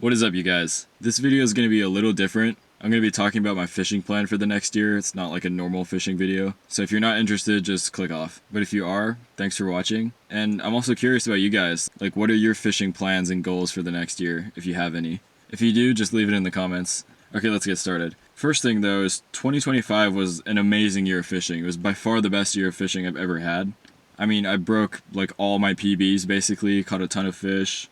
What is up, you guys? This video is going to be a little different. I'm going to be talking about my fishing plan for the next year. It's not like a normal fishing video. So if you're not interested, just click off. But if you are, thanks for watching. And I'm also curious about you guys. Like, what are your fishing plans and goals for the next year, if you have any? If you do, just leave it in the comments. Okay, let's get started. First thing though is 2025 was an amazing year of fishing. It was by far the best year of fishing I've ever had. I mean, I broke like all my PBs basically, caught a ton of fish.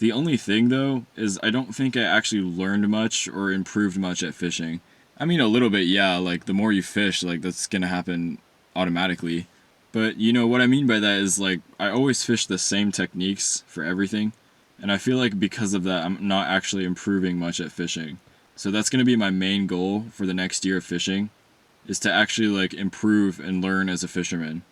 The only thing, though, is I don't think I actually learned much or improved much at fishing. I mean, a little bit, yeah, like, the more you fish, like, that's gonna happen automatically. But, you know, what I mean by that is, like, I always fish the same techniques for everything, and I feel like because of that, I'm not actually improving much at fishing. So that's gonna be my main goal for the next year of fishing, is to actually, like, improve and learn as a fisherman,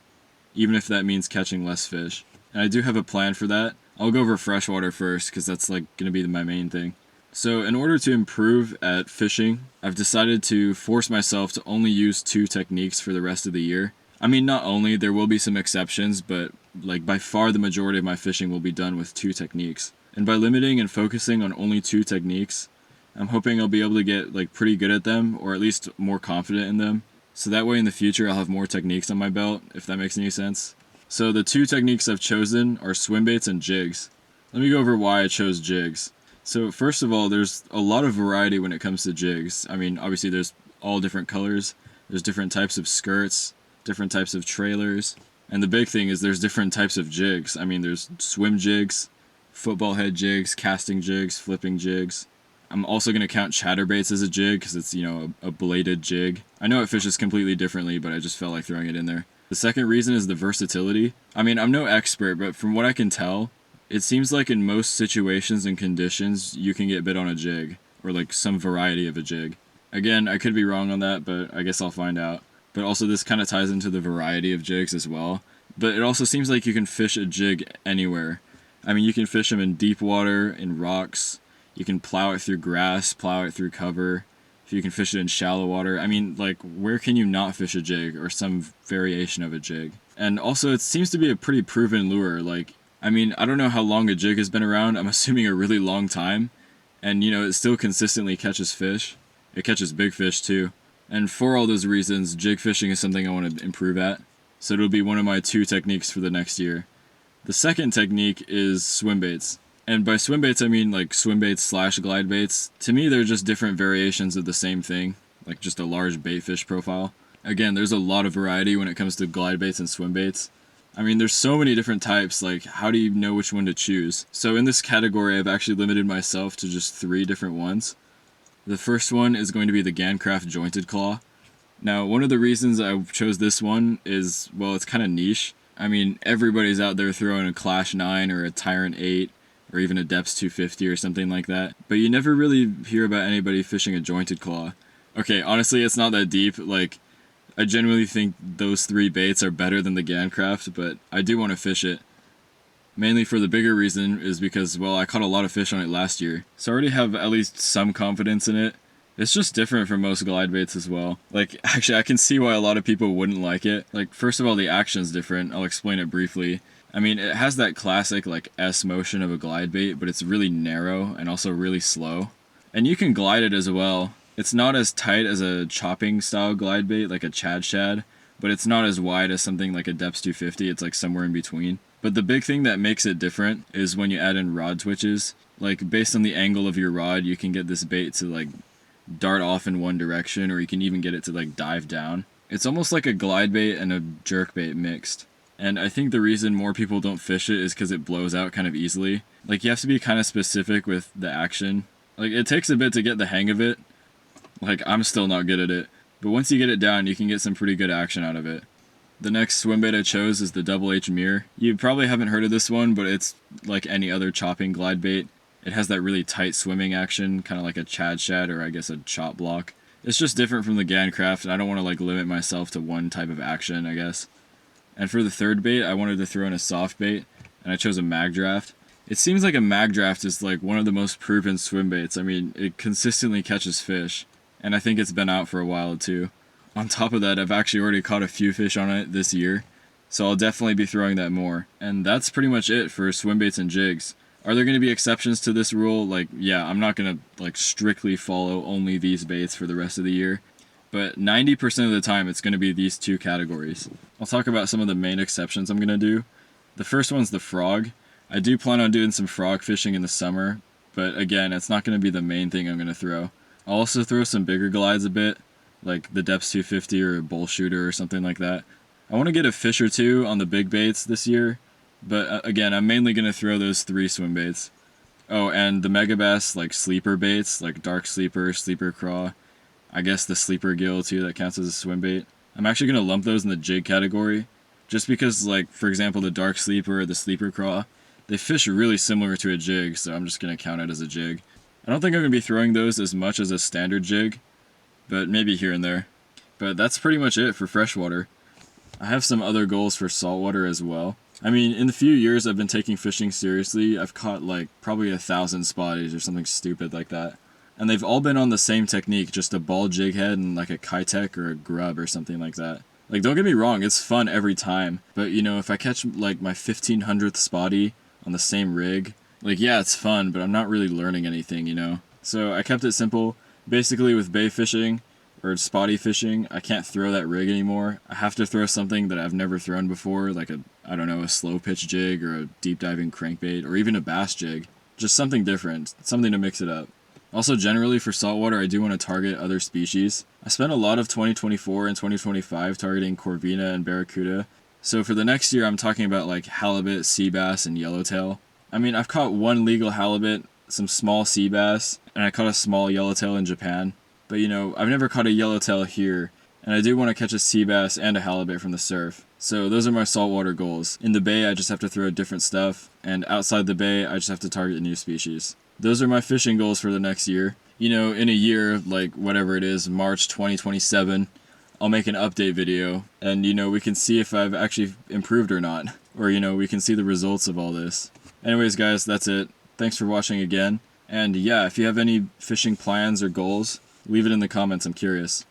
even if that means catching less fish. And I do have a plan for that. I'll go over freshwater first because that's like going to be my main thing. So in order to improve at fishing, I've decided to force myself to only use two techniques for the rest of the year. I mean, not only, there will be some exceptions, but like by far the majority of my fishing will be done with two techniques. And by limiting and focusing on only two techniques, I'm hoping I'll be able to get like pretty good at them, or at least more confident in them. So that way in the future I'll have more techniques on my belt, if that makes any sense. So the two techniques I've chosen are swim baits and jigs. Let me go over why I chose jigs. So first of all, there's a lot of variety when it comes to jigs. I mean, obviously there's all different colors, there's different types of skirts, different types of trailers, and the big thing is there's different types of jigs. I mean, there's swim jigs, football head jigs, casting jigs, flipping jigs. I'm also going to count chatterbaits as a jig because it's, you know, a bladed jig. I know it fishes completely differently, but I just felt like throwing it in there. The second reason is the versatility. I mean, I'm no expert, but from what I can tell, it seems like in most situations and conditions, you can get bit on a jig, or like some variety of a jig. Again, I could be wrong on that, but I guess I'll find out. But also this kind of ties into the variety of jigs as well. But it also seems like you can fish a jig anywhere. I mean, you can fish them in deep water, in rocks, you can plow it through grass, plow it through cover. If you can fish it in shallow water. I mean, like, where can you not fish a jig or some variation of a jig? And also, it seems to be a pretty proven lure. Like, I mean, I don't know how long a jig has been around. I'm assuming a really long time. And, you know, it still consistently catches fish. It catches big fish, too. And for all those reasons, jig fishing is something I want to improve at. So it'll be one of my two techniques for the next year. The second technique is swim baits. And by swim baits, I mean like swim baits / glide baits. To me, they're just different variations of the same thing, like just a large bait fish profile. Again, there's a lot of variety when it comes to glide baits and swim baits. I mean, there's so many different types, like how do you know which one to choose? So in this category, I've actually limited myself to just 3 different ones. The first one is going to be the Gancraft Jointed Claw. Now, one of the reasons I chose this one is, well, it's kind of niche. I mean, everybody's out there throwing a Clash 9 or a Tyrant 8, or even a Depths 250 or something like that. But you never really hear about anybody fishing a jointed claw. Okay, honestly, it's not that deep. Like, I genuinely think those 3 baits are better than the Gancraft, but I do want to fish it. Mainly for the bigger reason is because, well, I caught a lot of fish on it last year. So I already have at least some confidence in it. It's just different from most glide baits as well. Like, actually, I can see why a lot of people wouldn't like it. Like, first of all, the action's different. I'll explain it briefly. I mean, it has that classic, like, S motion of a glide bait, but it's really narrow and also really slow. And you can glide it as well. It's not as tight as a chopping style glide bait, like a Chad Shad, but it's not as wide as something like a Depths 250. It's like somewhere in between. But the big thing that makes it different is when you add in rod twitches. Like, based on the angle of your rod, you can get this bait to, like, dart off in one direction, or you can even get it to, like, dive down. It's almost like a glide bait and a jerk bait mixed. And I think the reason more people don't fish it is because it blows out kind of easily. Like, you have to be kind of specific with the action. Like, it takes a bit to get the hang of it. Like, I'm still not good at it. But once you get it down, you can get some pretty good action out of it. The next swim bait I chose is the Double H Mirror. You probably haven't heard of this one, but it's like any other chopping glide bait. It has that really tight swimming action, kind of like a Chad Shad or I guess a chop block. It's just different from the Gancraft, and I don't want to like limit myself to one type of action, I guess. And for the third bait, I wanted to throw in a soft bait, and I chose a Mag Draft. It seems like a Mag Draft is like one of the most proven swim baits. I mean, it consistently catches fish, and I think it's been out for a while too. On top of that, I've actually already caught a few fish on it this year, so I'll definitely be throwing that more. And that's pretty much it for swim baits and jigs. Are there going to be exceptions to this rule? Like, yeah, I'm not going to like strictly follow only these baits for the rest of the year, but 90% of the time it's going to be these two categories. I'll talk about some of the main exceptions I'm going to do. The first one's the frog. I do plan on doing some frog fishing in the summer, but again, it's not going to be the main thing I'm going to throw. I'll also throw some bigger glides a bit, like the Depths 250 or a bull shooter or something like that. I want to get a fish or two on the big baits this year, but again, I'm mainly going to throw those 3 swim baits. Oh, and the Megabass like sleeper baits, like Dark Sleeper, Sleeper Craw, I guess the Sleeper Gill too, that counts as a swim bait. I'm actually going to lump those in the jig category, just because, like, for example, the Dark Sleeper or the Sleeper Craw, they fish really similar to a jig, so I'm just going to count it as a jig. I don't think I'm going to be throwing those as much as a standard jig, but maybe here and there. But that's pretty much it for freshwater. I have some other goals for saltwater as well. I mean, in the few years I've been taking fishing seriously, I've caught like probably 1,000 spotties or something stupid like that. And they've all been on the same technique, just a ball jig head and like a Kitech or a grub or something like that. Like, don't get me wrong, it's fun every time, but you know, if I catch like my 1,500th spotty on the same rig, like, yeah, it's fun, but I'm not really learning anything, you know? So I kept it simple. Basically with bait fishing, or spotty fishing, I can't throw that rig anymore. I have to throw something that I've never thrown before, like a, I don't know, a slow pitch jig or a deep diving crankbait or even a bass jig. Just something different, something to mix it up. Also, generally for saltwater, I do want to target other species. I spent a lot of 2024 and 2025 targeting Corvina and Barracuda. So for the next year, I'm talking about like halibut, sea bass, and yellowtail. I mean, I've caught one legal halibut, some small sea bass, and I caught a small yellowtail in Japan. But you know, I've never caught a yellowtail here, and I do want to catch a sea bass and a halibut from the surf. So those are my saltwater goals. In the bay, I just have to throw different stuff, and outside the bay, I just have to target new species. Those are my fishing goals for the next year. You know, in a year, like whatever it is, March 2027, I'll make an update video, and you know, we can see if I've actually improved or not. Or you know, we can see the results of all this. Anyways guys, that's it. Thanks for watching again. And yeah, if you have any fishing plans or goals, leave it in the comments, I'm curious.